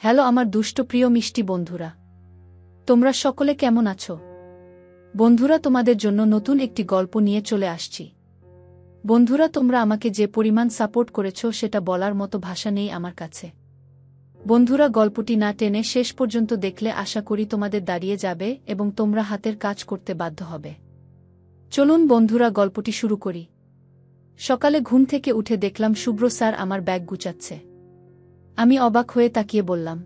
Hello আমার দুষ্ট প্রিয় মিষ্টি বন্ধুরা, তোমরা সকলে কেমন আছো? বন্ধুরা, তোমাদের জন্য নতুন একটি গল্প নিয়ে চলে আসছি। বন্ধুরা, তোমরা আমাকে যে পরিমাণ সাপোর্ট করেছো সেটা বলার মতো ভাষা নেই আমার কাছে। বন্ধুরা, গল্পটি না টেনে শেষ পর্যন্ত দেখলে আশা করি তোমাদের দাঁড়িয়ে যাবে এবং তোমরা হাতের কাজ করতে বাধ্য হবে। চলুন বন্ধুরা, গল্পটি শুরু করি। সকালে ঘুম থেকে উঠে দেখলাম শুভ্র স্যার আমার ব্যাগ গুছাচ্ছে। আমি অবাক হয়ে তাকিয়ে বললাম,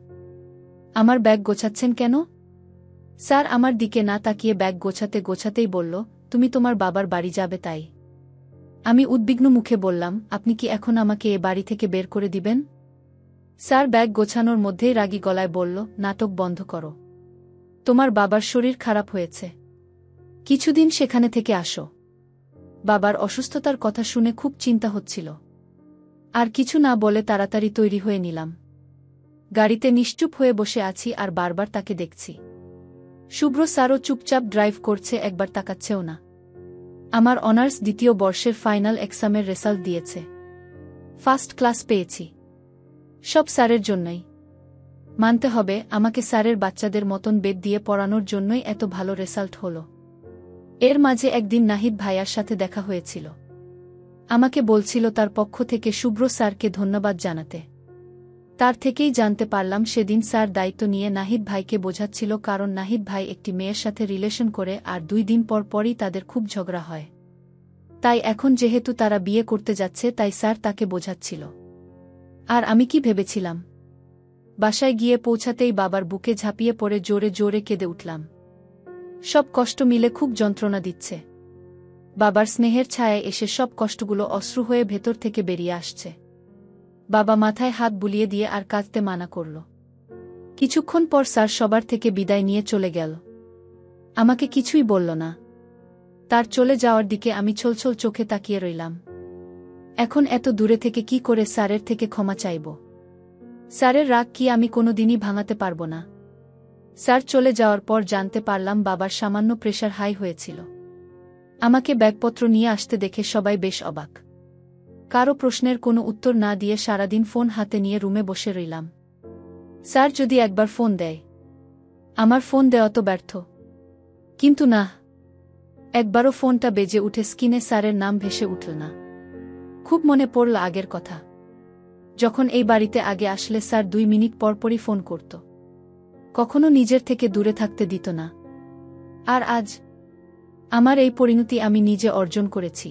আমার ব্যাগ গোছাচ্ছেন কেন? স্যার আমার দিকে না তাকিয়ে ব্যাগ গোছাতে গোছাতেই বলল, তুমি তোমার বাবার বাড়ি যাবে তাই। আমি উদ্বিগ্ন মুখে বললাম, আপনি কি এখন আমাকে এ বাড়ি থেকে বের করে দিবেন? স্যার ব্যাগ গোছানোর মধ্যেই রাগী গলায় বলল, নাটক বন্ধ করো। তোমার বাবার শরীর খারাপ হয়েছে, কিছুদিন সেখানে থেকে আসো। বাবার অসুস্থতার কথা শুনে খুব চিন্তা হচ্ছিল। আর কিছু না বলে তাড়াতাড়ি তৈরি হয়ে নিলাম। গাড়িতে নিশ্চুপ হয়ে বসে আছি আর বারবার তাকে দেখছি। শুভ্র স্যারও চুপচাপ ড্রাইভ করছে, একবার তাকাচ্ছেও না। আমার অনার্স দ্বিতীয় বর্ষের ফাইনাল এক্সামের রেজাল্ট দিয়েছে। ফার্স্ট ক্লাস পেয়েছি। সব স্যারের জন্যই। মানতে হবে, আমাকে স্যারের বাচ্চাদের মতন বেদ দিয়ে পড়ানোর জন্যই এত ভালো রেজাল্ট হলো। এর মাঝে একদিন নাহিদ ভাইয়ার সাথে দেখা হয়েছিল। আমাকে বলছিল তার পক্ষ থেকে শুভ্র স্যারকে ধন্যবাদ জানাতে। তার থেকেই জানতে পারলাম সেদিন স্যার দায়িত্ব নিয়ে নাহিদ ভাইকে বোঝাচ্ছিল, কারণ নাহিদ ভাই একটি মেয়ের সাথে রিলেশন করে আর 2 দিন পর পরই তাদের খুব ঝগড়া হয়। তাই এখন যেহেতু তারা বিয়ে করতে যাচ্ছে তাই স্যার তাকে বোঝাচ্ছিল। আর আমি কি ভেবেছিলাম? বাসায় গিয়ে পৌঁছাতেই বাবার বুকে ঝাঁপিয়ে পড়ে জোরে জোরে কেঁদে উঠলাম। সব কষ্ট মিলে খুব যন্ত্রণা দিচ্ছে। বাবার স্নেহের ছায়ায় এসে সব কষ্টগুলো অশ্রু হয়ে ভেতর থেকে বেরিয়ে আসছে। বাবা মাথায় হাত বুলিয়ে দিয়ে আর কাঁদতে মানা করল। কিছুক্ষণ পর স্যার সবার থেকে বিদায় নিয়ে চলে গেল। আমাকে কিছুই বলল না। তার চলে যাওয়ার দিকে আমি ছলছল চোখে তাকিয়ে রইলাম। এখন এত দূরে থেকে কি করে স্যারের থেকে ক্ষমা চাইব? স্যারের রাগ কি আমি কোনোদিনই ভাঙাতে পারব না। স্যার চলে যাওয়ার পর জানতে পারলাম বাবার সামান্য প্রেশার হাই হয়েছিল। আমাকে ব্যাগপত্র নিয়ে আসতে দেখে সবাই বেশ অবাক। কারো প্রশ্নের কোনো উত্তর না দিয়ে সারাদিন ফোন হাতে নিয়ে রুমে বসে রইলাম। স্যার যদি একবার ফোন দেয়। আমার ফোন দেওয়া তো ব্যর্থ। কিন্তু না, একবারও ফোনটা বেজে উঠে স্ক্রিনে স্যারের নাম ভেসে উঠল না। খুব মনে পড়ল আগের কথা, যখন এই বাড়িতে আগে আসলে স্যার 2 মিনিট পরপরই ফোন করত। কখনো নিজের থেকে দূরে থাকতে দিত না। আর আজ আমার এই পরিণতি আমি নিজে অর্জন করেছি।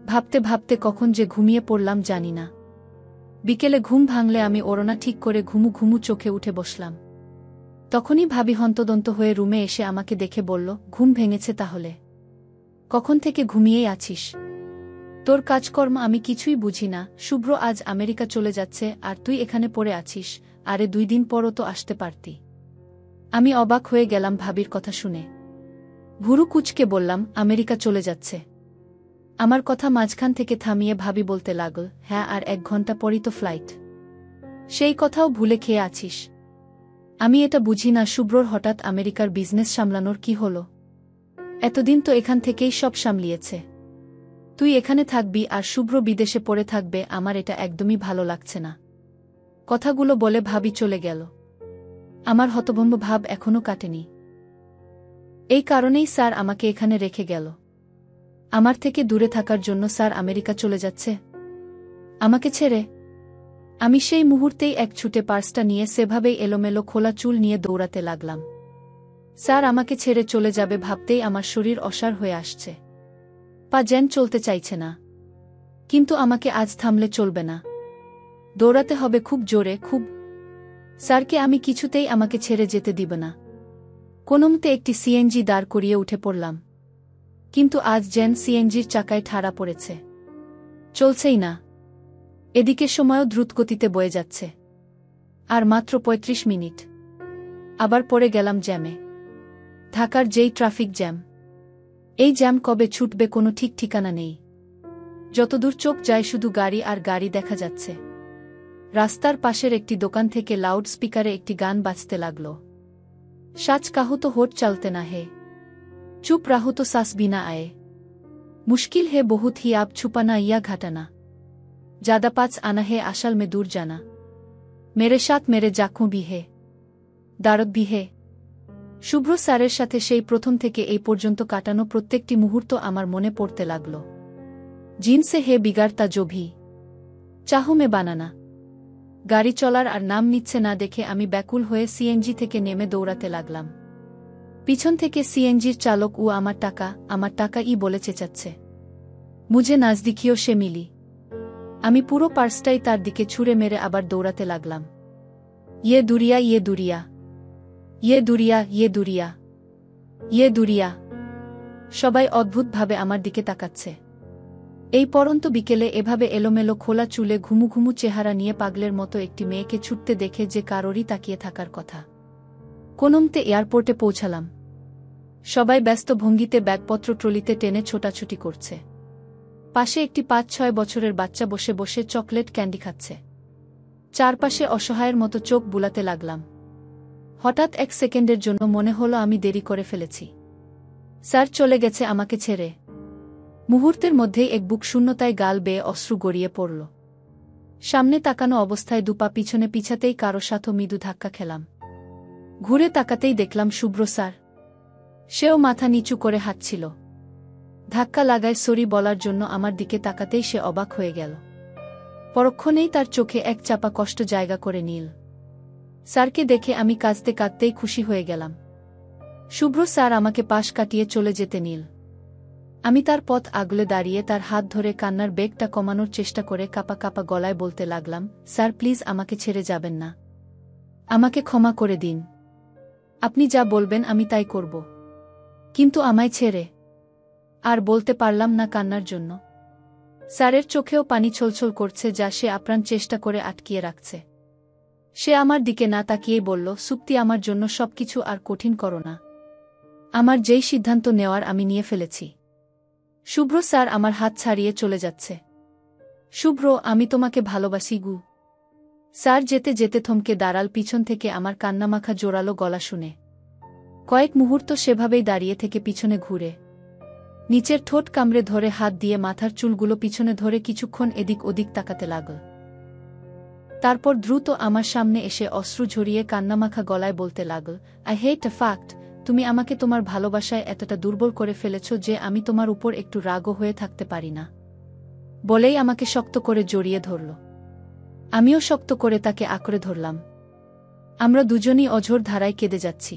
ভাবতে ভাবতে কখন যে ঘুমিয়ে পড়লাম জানি না। বিকেলে ঘুম ভাঙলে আমি ওড়না ঠিক করে ঘুমু ঘুমু চোখে উঠে বসলাম। তখনই ভাবি হন্তদন্ত হয়ে রুমে এসে আমাকে দেখে বলল, ঘুম ভেঙেছে তাহলে? কখন থেকে ঘুমিয়েই আছিস? তোর কাজকর্ম আমি কিছুই বুঝি না। শুভ্র আজ আমেরিকা চলে যাচ্ছে আর তুই এখানে পড়ে আছিস। আরে 2 দিন পরও তো আসতে পারতি। আমি অবাক হয়ে গেলাম ভাবির কথা শুনে। ভুরু কুঁচকে বললাম, আমেরিকা চলে যাচ্ছে? আমার কথা মাঝখান থেকে থামিয়ে ভাবি বলতে লাগল, হ্যাঁ, আর 1 ঘন্টা পরই তো ফ্লাইট। সেই কথাও ভুলে খেয়ে আছিস? আমি এটা বুঝি না, শুভ্রর হঠাৎ আমেরিকার বিজনেস সামলানোর কি হলো? এতদিন তো এখান থেকেই সব সামলিয়েছে। তুই এখানে থাকবি আর শুভ্র বিদেশে পড়ে থাকবে, আমার এটা একদমই ভালো লাগছে না। কথাগুলো বলে ভাবি চলে গেল। আমার হতভম্ব ভাব এখনো কাটেনি। এই কারণেই স্যার আমাকে এখানে রেখে গেল। আমার থেকে দূরে থাকার জন্য স্যার আমেরিকা চলে যাচ্ছে আমাকে ছেড়ে। আমি সেই মুহূর্তেই এক ছুটে পার্সটা নিয়ে সেভাবেই এলোমেলো খোলা চুল নিয়ে দৌড়াতে লাগলাম। স্যার আমাকে ছেড়ে চলে যাবে ভাবতেই আমার শরীর অসাড় হয়ে আসছে। পা যেন চলতে চাইছে না। কিন্তু আমাকে আজ থামলে চলবে না। দৌড়াতে হবে খুব জোরে, খুব। স্যারকে আমি কিছুতেই আমাকে ছেড়ে যেতে দিব না। কোনোমতে একটি সিএনজি দাঁড় করিয়ে উঠে পড়লাম। কিন্তু আজ যেন সিএনজির চাকায় ঠাড়া পড়েছে, চলছেই না। এদিকে সময়ও দ্রুতগতিতে বয়ে যাচ্ছে। আর মাত্র 35 মিনিট। আবার পড়ে গেলাম জ্যামে। ঢাকার যেই ট্রাফিক জ্যাম। এই জ্যাম কবে ছুটবে কোনো ঠিক ঠিকানা নেই। যতদূর চোখ যায় শুধু গাড়ি আর গাড়ি দেখা যাচ্ছে। রাস্তার পাশের একটি দোকান থেকে লাউড স্পিকারে একটি গান বাজতে লাগল। সাচ কাহু তো হোট চলতে না হে, চুপ রাহু তো সাস বিনা আয়ে, মুশকিল হে বহুত হি আপ ছুপানা ইয়া ঘাটানা, ज़्यादा पाच आना है आशल में दूर जाना। মেরে সাথ মেরে জাখু भी है দারদ भी है। শুভ্র স্যারের সাথে সেই প্রথম থেকে এই পর্যন্ত কাটানো প্রত্যেকটি মুহূর্ত আমার মনে পড়তে লাগল। জিনসে হে বিগাড়তা জো ভি চাহু মে বানানা। গাড়ি চলার আর নাম নিচ্ছে না দেখে আমি ব্যাকুল হয়ে সিএনজি থেকে নেমে দৌড়াতে লাগলাম। পিছন থেকে সিএনজির চালক আমার টাকা ই বলে চেঁচাচ্ছে। মুঝে নাজদিকিও সে মিলি। আমি পুরো পার্সটাই তার দিকে ছুঁড়ে মেরে আবার দৌড়াতে লাগলাম। ইয়ে দুরিয়া ইয়ে দুরিয়া ইয়ে দুরিয়া ইয়ে দুরিয়া ইয়ে দুরিয়া। সবাই অদ্ভুতভাবে আমার দিকে তাকাচ্ছে। এই পরন্ত বিকেলে এভাবে এলোমেলো খোলা চুলে ঘুমু ঘুমু চেহারা নিয়ে পাগলের মতো একটি মেয়েকে ছুটতে দেখে যে কারোরই তাকিয়ে থাকার কথা। কোনোমতে এয়ারপোর্টে পৌঁছালাম। সবাই ব্যস্ত ভঙ্গিতে ব্যাগপত্র ট্রলিতে টেনে ছোটাছুটি করছে। পাশে একটি ৫-৬ বছরের বাচ্চা বসে বসে চকলেট ক্যান্ডি খাচ্ছে। চারপাশে অসহায়ের মতো চোখ বুলাতে লাগলাম। হঠাৎ ১ সেকেন্ডের জন্য মনে হলো আমি দেরি করে ফেলেছি। স্যার চলে গেছে আমাকে ছেড়ে। মুহূর্তের মধ্যেই এক বুক শূন্যতায় গাল বেয়ে অশ্রু গড়িয়ে পড়ল। সামনে তাকানো অবস্থায় দুপা পিছনে পিছাতেই কারো সাথে মৃদু ধাক্কা খেলাম। ঘুরে তাকাতেই দেখলাম শুভ্র স্যার। সেও মাথা নিচু করে হাঁটছিল। ধাক্কা লাগায় সরি বলার জন্য আমার দিকে তাকাতেই সে অবাক হয়ে গেল। পরক্ষণেই তার চোখে এক চাপা কষ্ট জায়গা করে নিল। স্যারকে দেখে আমি কাঁদতে কাঁদতেই খুশি হয়ে গেলাম। শুভ্র স্যার আমাকে পাশ কাটিয়ে চলে যেতে নিল। আমি তার পথ আগলে দাঁড়িয়ে তার হাত ধরে কান্নার বেগটা কমানোর চেষ্টা করে কাপা কাপা গলায় বলতে লাগলাম, স্যার প্লিজ আমাকে ছেড়ে যাবেন না। আমাকে ক্ষমা করে দিন। আপনি যা বলবেন আমি তাই করব। কিন্তু আমায় ছেড়ে। আর বলতে পারলাম না কান্নার জন্য। স্যারের চোখেও পানি ছলছল করছে যা সে আপ্রাণ চেষ্টা করে আটকিয়ে রাখছে। সে আমার দিকে না তাকিয়েই বলল, সুপ্তি আমার জন্য সবকিছু আর কঠিন করো না। আমার যেই সিদ্ধান্ত নেওয়ার আমি নিয়ে ফেলেছি। শুভ্র স্যার আমার হাত ছাড়িয়ে চলে যাচ্ছে। শুভ্র আমি তোমাকে ভালোবাসি গু। স্যার যেতে যেতে থমকে দাঁড়াল পিছন থেকে আমার কান্নামাখা জোরালো গলা শুনে। কয়েক মুহূর্ত সেভাবেই দাঁড়িয়ে থেকে পিছনে ঘুরে নিচের ঠোঁট কামড়ে ধরে হাত দিয়ে মাথার চুলগুলো পিছনে ধরে কিছুক্ষণ এদিক ওদিক তাকাতে লাগল। তারপর দ্রুত আমার সামনে এসে অশ্রু ঝরিয়ে কান্নামাখা গলায় বলতে লাগল, আই হেট দ্য ফ্যাক্ট তুমি আমাকে তোমার ভালোবাসায় এতটা দুর্বল করে ফেলেছ যে আমি তোমার উপর একটু রাগও হয়ে থাকতে পারি না। বলেই আমাকে শক্ত করে জড়িয়ে ধরল। আমিও শক্ত করে তাকে আঁকড়ে ধরলাম। আমরা দুজনই অঝোর ধারায় কেঁদে যাচ্ছি।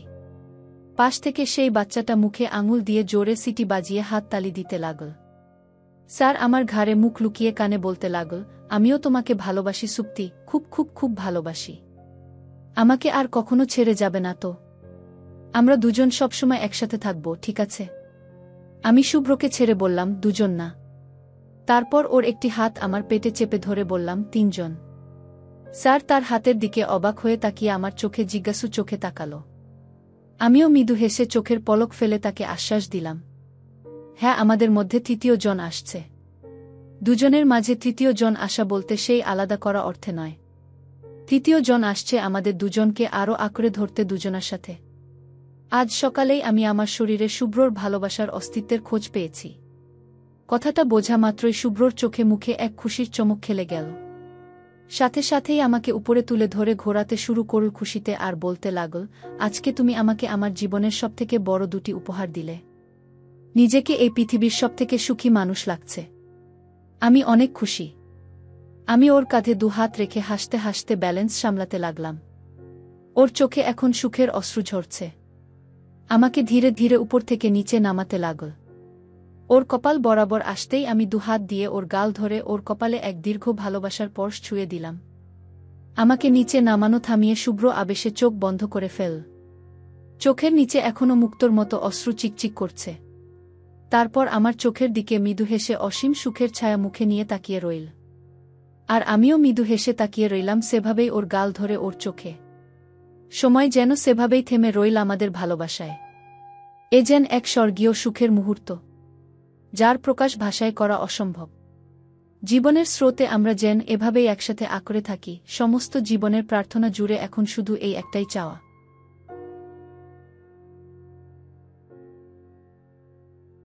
পাশ থেকে সেই বাচ্চাটা মুখে আঙুল দিয়ে জোরে সিটি বাজিয়ে হাত তালি দিতে লাগল। স্যার আমার ঘাড়ে মুখ লুকিয়ে কানে বলতে লাগল, আমিও তোমাকে ভালোবাসি সুপ্তি, খুব খুব খুব ভালোবাসি। আমাকে আর কখনো ছেড়ে যাবে না তো? আমরা দুজন সবসময় একসাথে থাকব, ঠিক আছে? আমি শুভ্রকে ছেড়ে বললাম, দুজন না। তারপর ওর একটি হাত আমার পেটে চেপে ধরে বললাম, ৩ জন। স্যার তার হাতের দিকে অবাক হয়ে তাকিয়ে আমার চোখে জিজ্ঞাসু চোখে তাকালো। আমিও মৃদু হেসে চোখের পলক ফেলে তাকে আশ্বাস দিলাম, হ্যাঁ আমাদের মধ্যে ৩য় জন আসছে। দুজনের মাঝে ৩য় জন আসা বলতে সেই আলাদা করা অর্থে নয়। ৩য় জন আসছে আমাদের দুজনকে আরও আঁকড়ে ধরতে দুজনার সাথে। আজ সকালেই আমি আমার শরীরে শুভ্রর ভালোবাসার অস্তিত্বের খোঁজ পেয়েছি। কথাটা বোঝা মাত্রই শুভ্রর চোখে মুখে এক খুশির চমক খেলে গেল। সাথে সাথেই আমাকে উপরে তুলে ধরে ঘোরাতে শুরু করল খুশিতে আর বলতে লাগল, আজকে তুমি আমাকে আমার জীবনের সবথেকে বড় 2টি উপহার দিলে। নিজেকে এই পৃথিবীর সবথেকে সুখী মানুষ লাগছে। আমি অনেক খুশি। আমি ওর কাঁধে 2 হাত রেখে হাসতে হাসতে ব্যালেন্স সামলাতে লাগলাম। ওর চোখে এখন সুখের অশ্রু ঝরছে। আমাকে ধীরে ধীরে উপর থেকে নিচে নামাতে লাগল। ওর কপাল বরাবর আসতেই আমি 2 হাত দিয়ে ওর গাল ধরে ওর কপালে এক দীর্ঘ ভালোবাসার স্পর্শ ছুঁয়ে দিলাম। আমাকে নিচে নামানো থামিয়ে শুভ্র আবেশে চোখ বন্ধ করে ফেল। চোখের নিচে এখনো মুক্তোর মতো অশ্রু চিকচিক করছে। তারপর আমার চোখের দিকে মৃদু হেসে অসীম সুখের ছায়া মুখে নিয়ে তাকিয়ে রইল। আর আমিও মৃদু হেসে তাকিয়ে রইলাম সেভাবেই ওর গাল ধরে ওর চোখে। সময় যেন সেভাবেই থেমে রইল আমাদের ভালোবাসায়। এ যেন এক স্বর্গীয় সুখের মুহূর্ত, যার প্রকাশ ভাষায় করা অসম্ভব। জীবনের স্রোতে আমরা যেন এভাবেই একসাথে আঁকড়ে থাকি। সমস্ত জীবনের প্রার্থনা জুড়ে এখন শুধু এই একটাই চাওয়া।